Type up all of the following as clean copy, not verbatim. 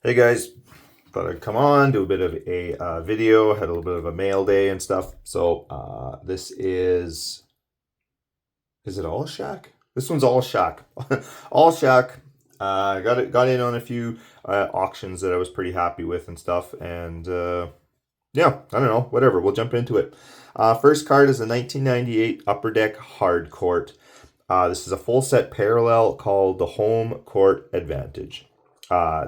Hey guys, thought I'd come on, do a bit of a video. Had a little bit of a mail day and stuff. So this is it all Shaq? This one's all Shaq, all Shaq. Got in on a few auctions that I was pretty happy with and stuff. And yeah, I don't know, whatever. We'll jump into it. First card is a 1998 Upper Deck Hard Court. This is a full set parallel called the Home Court Advantage.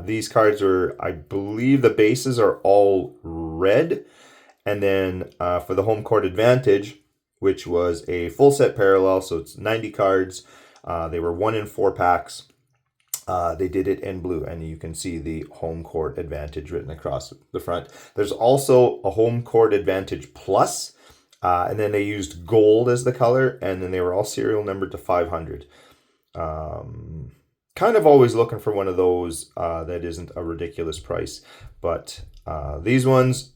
These cards are, I believe the bases are all red. And then for the Home Court Advantage, which was a full set parallel, so it's 90 cards. They were 1 in 4 packs. They did it in blue, and you can see the Home Court Advantage written across the front. There's also a Home Court Advantage Plus, and then they used gold as the color, and then they were all serial numbered to 500. Kind of always looking for one of those that isn't a ridiculous price, but these ones,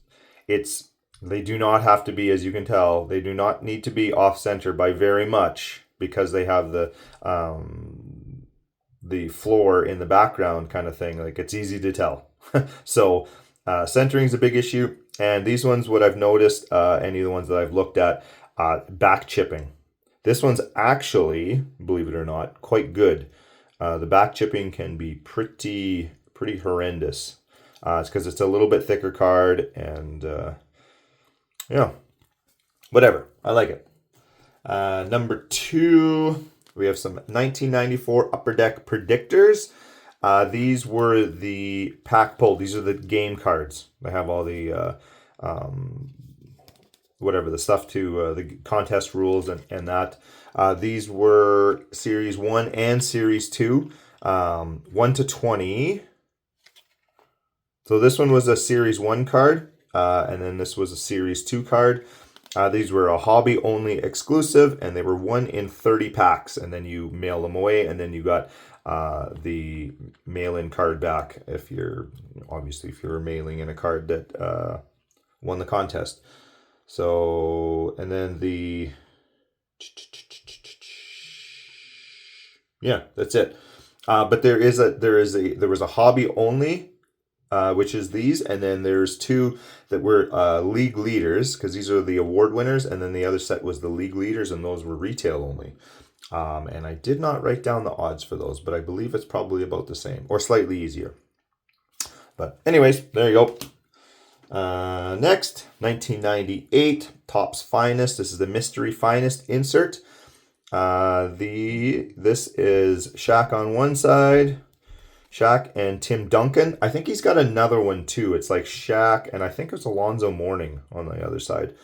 they do not have to be, as you can tell, they do not need to be off center by very much because they have the floor in the background kind of thing. Like, it's easy to tell. So centering is a big issue, and these ones, what I've noticed, any of the ones that I've looked at, back chipping. This one's actually, believe it or not, quite good. The back chipping can be pretty horrendous. It's because it's a little bit thicker card, and yeah, whatever. I like it. Number 2, we have some 1994 Upper Deck Predictors. These were the pack pull. These are the game cards. They have all the whatever the stuff to the contest rules and that. These were Series 1 and Series 2, 1 to 20. So this one was a Series 1 card, and then this was a Series 2 card. These were a hobby-only exclusive, and they were 1 in 30 packs, and then you mail them away, and then you got the mail-in card back if you're mailing in a card that won the contest. So, and then yeah, that's it. But there was a hobby only, which is these, and then there's 2 that were league leaders, because these are the award winners, and then the other set was the league leaders, and those were retail only. And I did not write down the odds for those, but I believe it's probably about the same or slightly easier. But anyways, there you go. Next, 1998 Topps Finest. This is the Mystery Finest insert. This is Shaq on one side, Shaq and Tim Duncan. I think he's got another one too. It's like Shaq and I think it's Alonzo Mourning on the other side.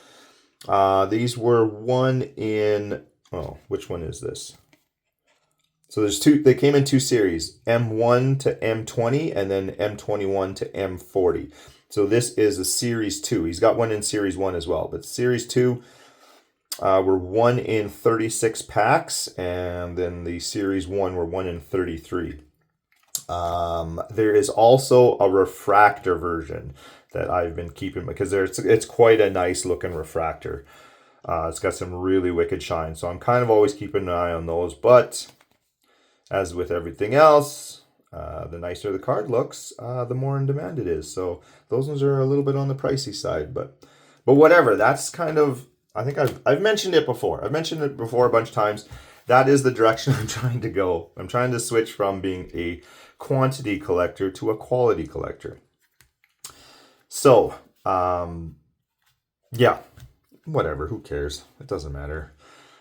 These were 1 in, which one is this? So there's 2, they came in 2 series, M1 to M20 and then M21 to M40. So this is a Series 2. He's got one in Series 1 as well, but Series 2 were 1 in 36 packs, and then the Series 1 were 1 in 33. There is also a refractor version that I've been keeping because it's quite a nice looking refractor. It's got some really wicked shine, so I'm kind of always keeping an eye on those. But as with everything else, the nicer the card looks, the more in demand it is. So those ones are a little bit on the pricey side, but whatever. That's kind of, I think I've mentioned it before. I've mentioned it before a bunch of times. That is the direction I'm trying to go. I'm trying to switch from being a quantity collector to a quality collector. So, yeah, whatever. Who cares? It doesn't matter.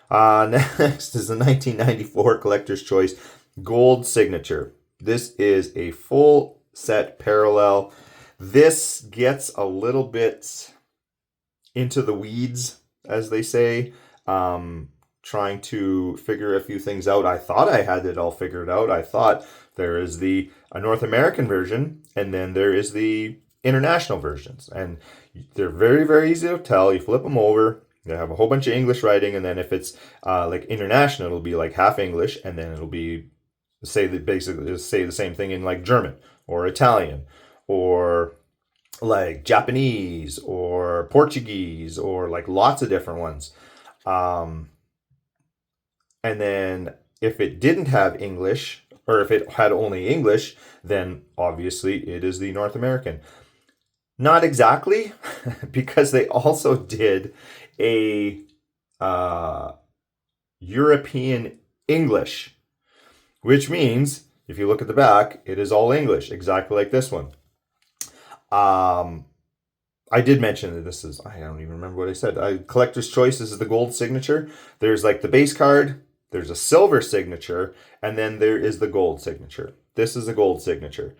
Next is the 1994 Collector's Choice Gold Signature. This is a full set parallel. This gets a little bit into the weeds, as they say, trying to figure a few things out. I thought I had it all figured out. I thought there is a North American version, and then there is the international versions. And they're very, very easy to tell. You flip them over, they have a whole bunch of English writing, and then if it's like international, it'll be like half English, and then it'll be basically say the same thing in like German or Italian or like Japanese or Portuguese or like lots of different ones. And then if it didn't have English or if it had only English, then obviously it is the North American. Not exactly, because they also did a European English, which means if you look at the back, it is all English, exactly like this one. I did mention that this is, I don't even remember what I said. Collector's Choice, this is the gold signature. There's like the base card, there's a silver signature, and then there is the gold signature. This is a gold signature.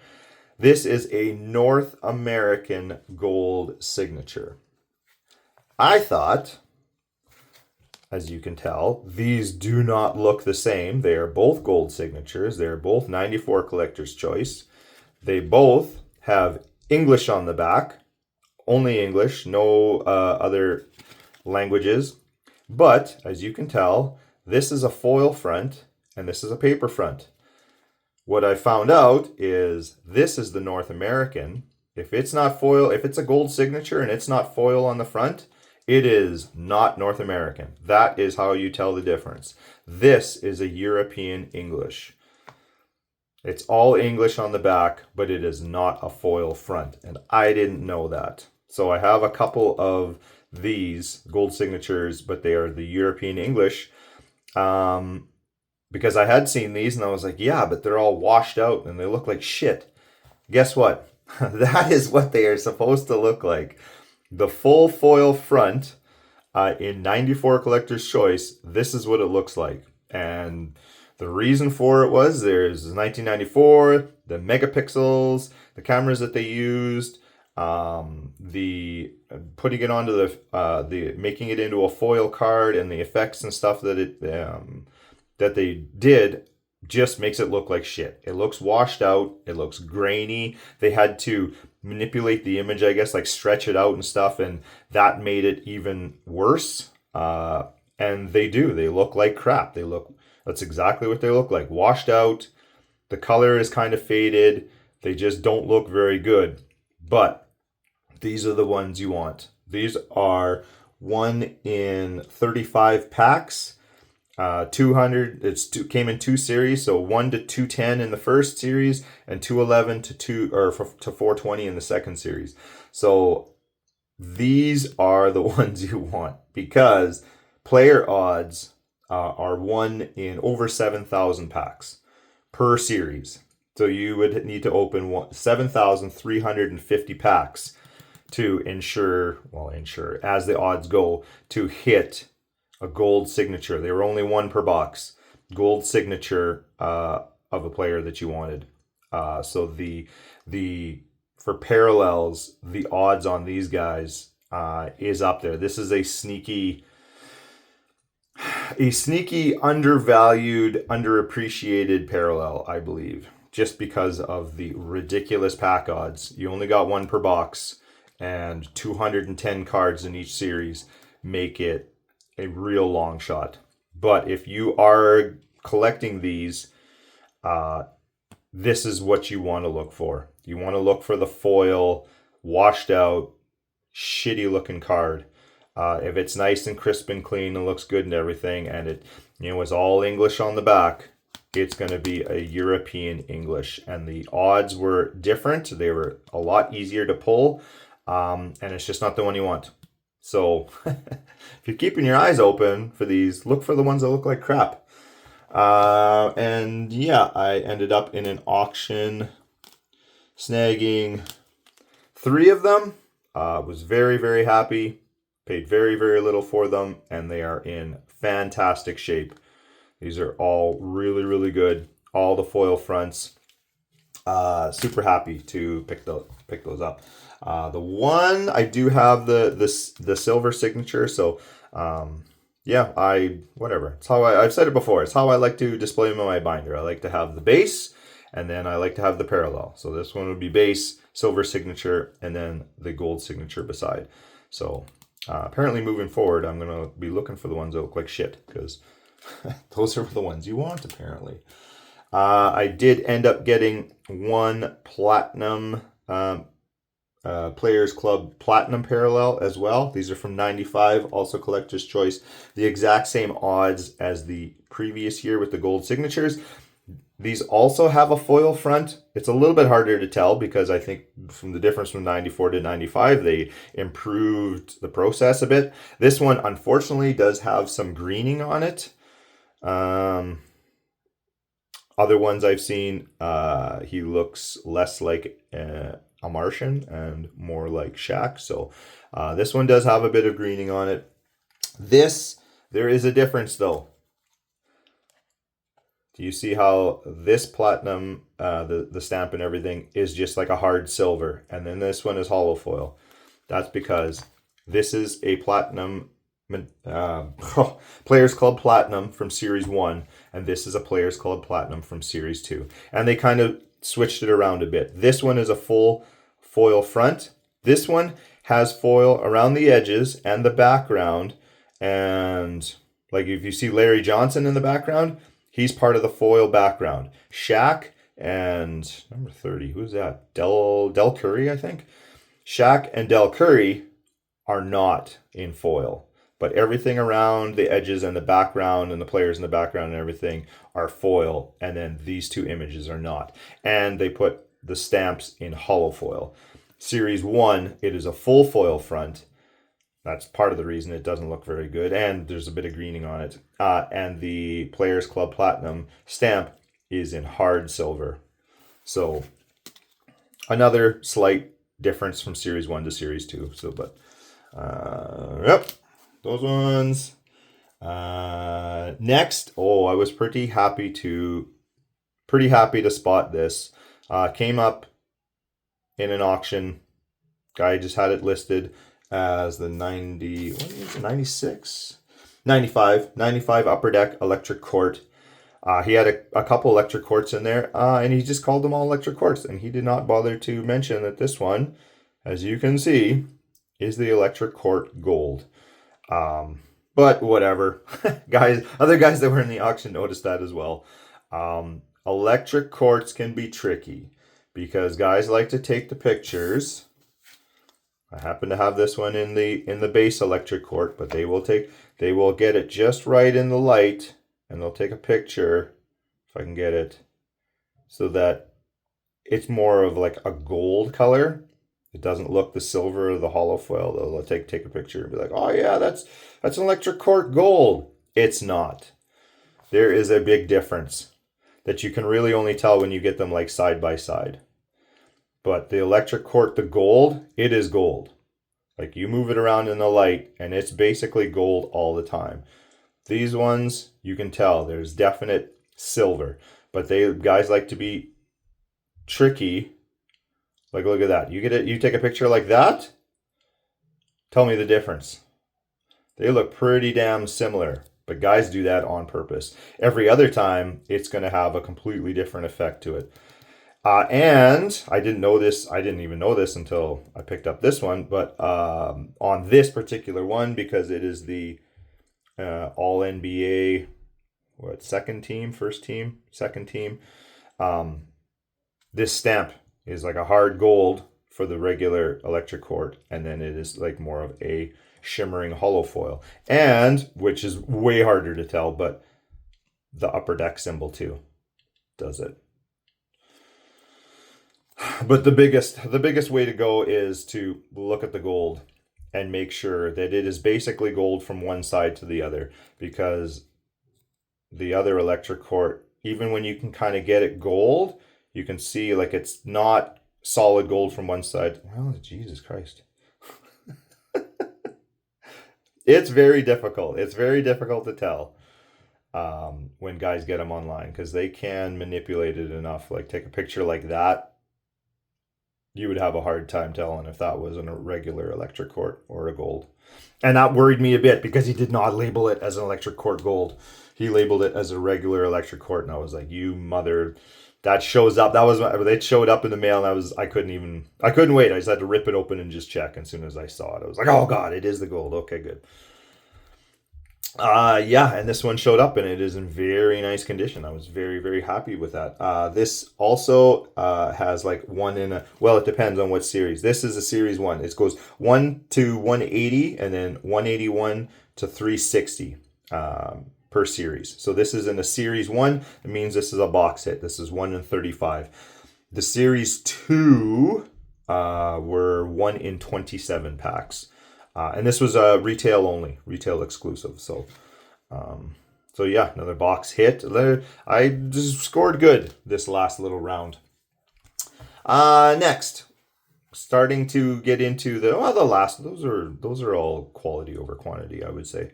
This is a North American gold signature. I thought, as you can tell, these do not look the same. They are both gold signatures. They are both 94 Collector's Choice. They both have English on the back. Only English, no other languages. But, as you can tell, this is a foil front and this is a paper front. What I found out is this is the North American. If it's not foil, if it's a gold signature and it's not foil on the front, it is not North American. That is how you tell the difference. This is a European English. It's all English on the back, but it is not a foil front. And I didn't know that. So I have a couple of these gold signatures, but they are the European English. Because I had seen these and I was like, yeah, but they're all washed out and they look like shit. Guess what? That is what they are supposed to look like. The full foil front in 94 Collector's Choice, this is what it looks like. And the reason for it was there's 1994, the megapixels, the cameras that they used, the putting it onto the making it into a foil card, and the effects and stuff that it that they did just makes it look like shit. It looks washed out. It looks grainy. They had to manipulate the image, I guess, like stretch it out and stuff, and that made it even worse. And they do. They look like crap. That's exactly what they look like. Washed out. The color is kind of faded. They just don't look very good. But these are the ones you want. These are 1 in 35 packs. 200. Came in 2 series, so 1 to 210 in the first series, and 211 to 420 in the second series. So these are the ones you want, because player odds are 1 in over 7,000 packs per series. So you would need to open 7,350 packs to ensure, as the odds go, to hit a gold signature. They were only 1 per box. Gold signature of a player that you wanted. So for parallels, the odds on these guys is up there. This is a sneaky, undervalued, underappreciated parallel, I believe, just because of the ridiculous pack odds. You only got 1 per box, and 210 cards in each series make it a real long shot. But if you are collecting these, this is what you want to look for. You want to look for the foil, washed out, shitty looking card. If it's nice and crisp and clean and looks good and everything, and it is all English on the back, it's going to be a European English. And the odds were different. They were a lot easier to pull, and it's just not the one you want. So if you're keeping your eyes open for these, look for the ones that look like crap. And yeah, I ended up in an auction snagging 3 of them. Was very, very happy. Paid very, very little for them, and they are in fantastic shape. These are all really, really good. All the foil fronts. Super happy to pick those up. The one I do have the silver signature, so yeah, it's how I've said it before. It's how I like to display them in my binder. I like to have the base, and then I like to have the parallel. So this one would be base, silver signature, and then the gold signature beside. So apparently moving forward, I'm gonna be looking for the ones that look like shit, because those are the ones you want apparently. I did end up getting 1 platinum Players Club Platinum parallel as well. These are from 95, also Collector's Choice. The exact same odds as the previous year with the gold signatures. These also have a foil front. It's a little bit harder to tell because I think from the difference from 94 to 95, they improved the process a bit. This one, unfortunately, does have some greening on it. Other ones I've seen, he looks less like a Martian and more like Shaq. So this one does have a bit of greening on it. There is a difference though. Do you see how this platinum, the stamp and everything, is just like a hard silver, and then this one is hollow foil? That's because this is a platinum, Players Club Platinum from Series 1, and this is a Players Club Platinum from Series 2. And they kind of switched it around a bit. This one is a full foil front. This one has foil around the edges and the background, and like if you see Larry Johnson in the background, he's part of the foil background. Shaq and number 30, who's that? Del Curry, I think. Shaq and Del Curry are not in foil, but everything around the edges and the background and the players in the background and everything are foil, and then these two images are not. And they put the stamps in hollow foil. Series 1, it is a full foil front. That's part of the reason it doesn't look very good, and there's a bit of greening on it. And the Players Club Platinum stamp is in hard silver. So another slight difference from Series 1 to Series 2. So, but yep, those ones. Next, I was pretty happy to spot this. Came up in an auction. Guy just had it listed as the 96? 95 Upper Deck Electric Court. He had a couple electric quartz in there, and he just called them all electric quartz, and he did not bother to mention that this one, as you can see, is the electric quart gold. But whatever. Other guys that were in the auction noticed that as well. Electric quartz can be tricky because guys like to take the pictures. I happen to have this one in the base electric quart, but they will get it just right in the light, and they'll take a picture, if I can get it, so that it's more of like a gold color. It doesn't look the silver or the hollow foil. They'll take a picture and be like, oh yeah, that's an electric quart gold. It's not. There is a big difference that you can really only tell when you get them like side by side. But the electric quart, the gold, it is gold. Like you move it around in the light and it's basically gold all the time. These ones, you can tell there's definite silver, but guys like to be tricky. Like look at that. You take a picture like that. Tell me the difference. They look pretty damn similar, but guys do that on purpose. Every other time, it's going to have a completely different effect to it. And I didn't know this. I didn't even know this until I picked up this one. But on this particular one, because it is the All NBA, second team, second team. This stamp is like a hard gold for the regular electric quart, and then it is like more of a shimmering hollow foil, and which is way harder to tell, but the Upper Deck symbol too does it. But the biggest way to go is to look at the gold and make sure that it is basically gold from one side to the other, because the other electric quart, even when you can kind of get it gold, you can see like it's not solid gold from one side. Oh, Jesus Christ. It's very difficult. It's very difficult to tell when guys get them online, because they can manipulate it enough. Like take a picture like that, you would have a hard time telling if that was a regular electric quart or a gold. And that worried me a bit because he did not label it as an electric quart gold. He labeled it as a regular electric quart, and I was like, you mother... That shows up. It showed up in the mail, and I couldn't wait. I just had to rip it open and just check. And as soon as I saw it, I was like, oh God, it is the gold. Okay, good. Yeah, and this one showed up, and it is in very nice condition. I was very, very happy with that. This also has like it depends on what series. This is a series 1. It goes 1 to 180, and then 181 to 360. per series. So this is in a series 1. It means this is a box hit. This is 1 in 35. The series 2 were 1 in 27 packs. And this was retail only, retail exclusive. So yeah, another box hit. I just scored good this last little round. Next, starting to get into the last. Those are all quality over quantity, I would say.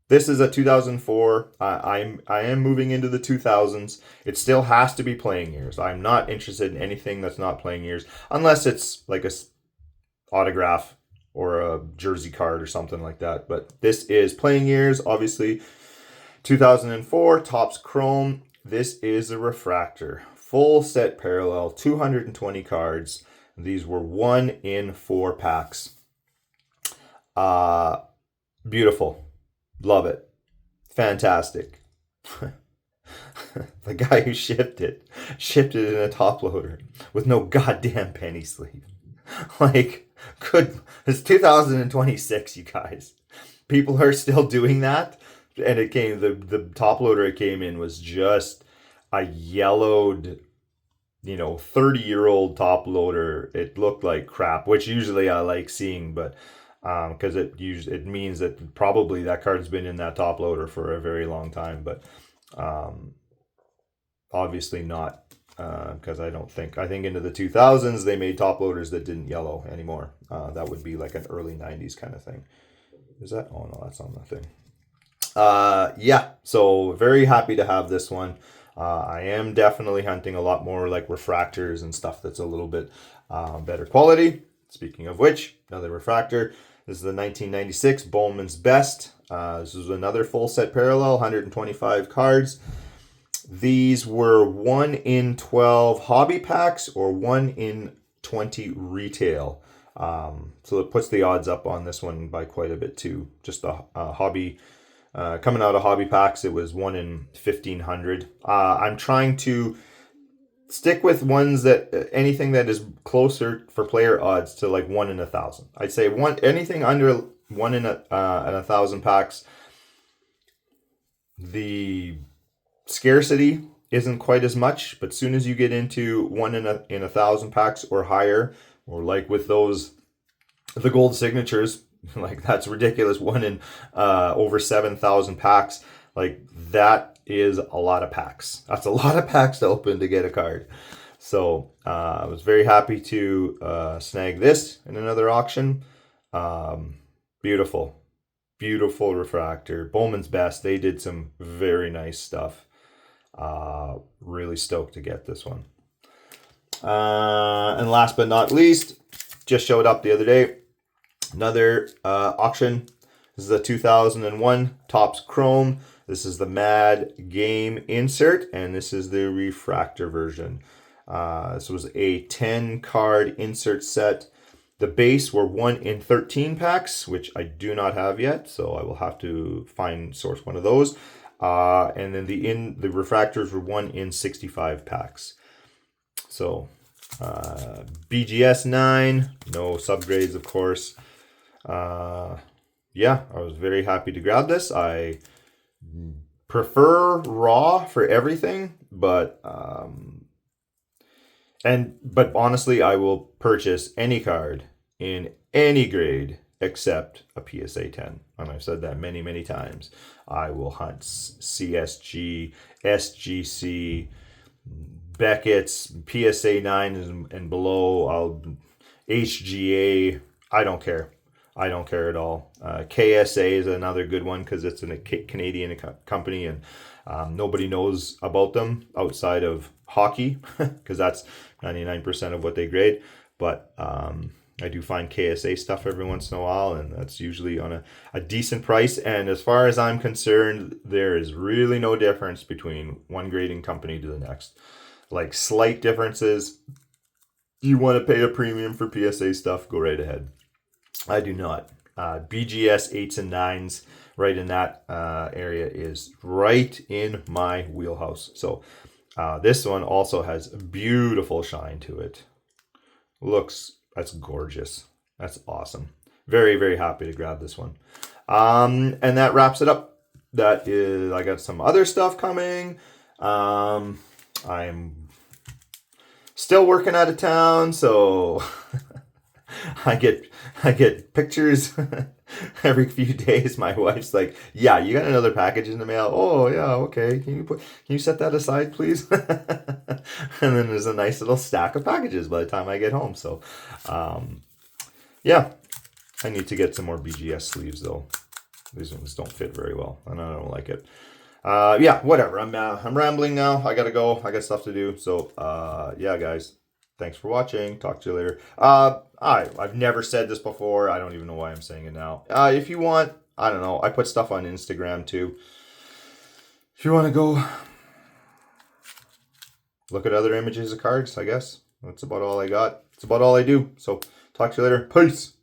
This is a 2004. I am moving into the 2000s. It still has to be playing years. I'm not interested in anything that's not playing years, unless it's like a autograph or a jersey card or something like that. But this is playing years, obviously. 2004 Topps Chrome. This is a refractor, full set parallel, 220 cards. These were 1 in 4 packs. Beautiful. Love it. Fantastic. The guy who shipped it in a top loader with no goddamn penny sleeve. Like, good. It's 2026, you guys. People are still doing that. And it came, the top loader it came in was just a yellowed, 30-year-old top loader. It looked like crap, which usually I like seeing, but because it means that probably that card's been in that top loader for a very long time, but obviously not, because I think into the 2000s they made top loaders that didn't yellow anymore. That would be like an early 90s kind of thing. Is that? Oh no, that's on the thing. Yeah, so very happy to have this one. I am definitely hunting a lot more like refractors and stuff that's a little bit better quality. Speaking of which, another refractor. This is the 1996 Bowman's Best. This is another full set parallel, 125 cards. These were 1 in 12 hobby packs or 1 in 20 retail. So it puts the odds up on this one by quite a bit too. Just a hobby, coming out of hobby packs, it was 1 in 1,500. I'm trying to stick with ones that anything that is closer for player odds to like 1 in 1,000. I'd say anything under 1 in 1,000 packs. The scarcity isn't quite as much, but soon as you get into 1 in 1,000 packs or higher, or like with the gold signatures, like that's ridiculous. 1 in over 7,000 packs, like that is a lot of packs. That's a lot of packs to open to get a card. So I was very happy to snag this in another auction. Beautiful refractor. Bowman's Best. They did some very nice stuff. Really stoked to get this one. And last but not least, just showed up the other day. Another auction. This is the 2001 Topps Chrome. This is the Mad Game insert, and this is the refractor version. This was a 10-card insert set. The base were 1 in 13 packs, which I do not have yet, so I will have to source one of those. And then the refractors were 1 in 65 packs. So BGS 9, no subgrades, of course. Yeah, I was very happy to grab this. I prefer raw for everything, but honestly, I will purchase any card in any grade except a PSA 10. And I've said that many, many times. I will hunt CSG, SGC, Beckett's, PSA 9 and below. HGA. I don't care. I don't care at all. KSA is another good one because it's a Canadian company, and nobody knows about them outside of hockey because that's 99% of what they grade. But I do find KSA stuff every once in a while, and that's usually on a decent price. And as far as I'm concerned, there is really no difference between one grading company to the next. Like slight differences. You want to pay a premium for PSA stuff, go right ahead. I do not. BGS 8s and 9s right in that area is right in my wheelhouse. So this one also has beautiful shine to it. That's gorgeous. That's awesome. Very, very happy to grab this one. And that wraps it up that is, I got some other stuff coming. I'm still working out of town, so I get pictures every few days. My wife's like, "Yeah, you got another package in the mail." Oh yeah, okay. Can you set that aside, please? And then there's a nice little stack of packages by the time I get home. So, yeah, I need to get some more BGS sleeves though. These ones don't fit very well, and I don't like it. Yeah, whatever. I'm rambling now. I gotta go. I got stuff to do. So, yeah, guys. Thanks for watching. Talk to you later. I've never said this before. I don't even know why I'm saying it now. If you want, I don't know. I put stuff on Instagram too. If you want to go look at other images of cards, I guess that's about all I got. It's about all I do. So talk to you later. Peace.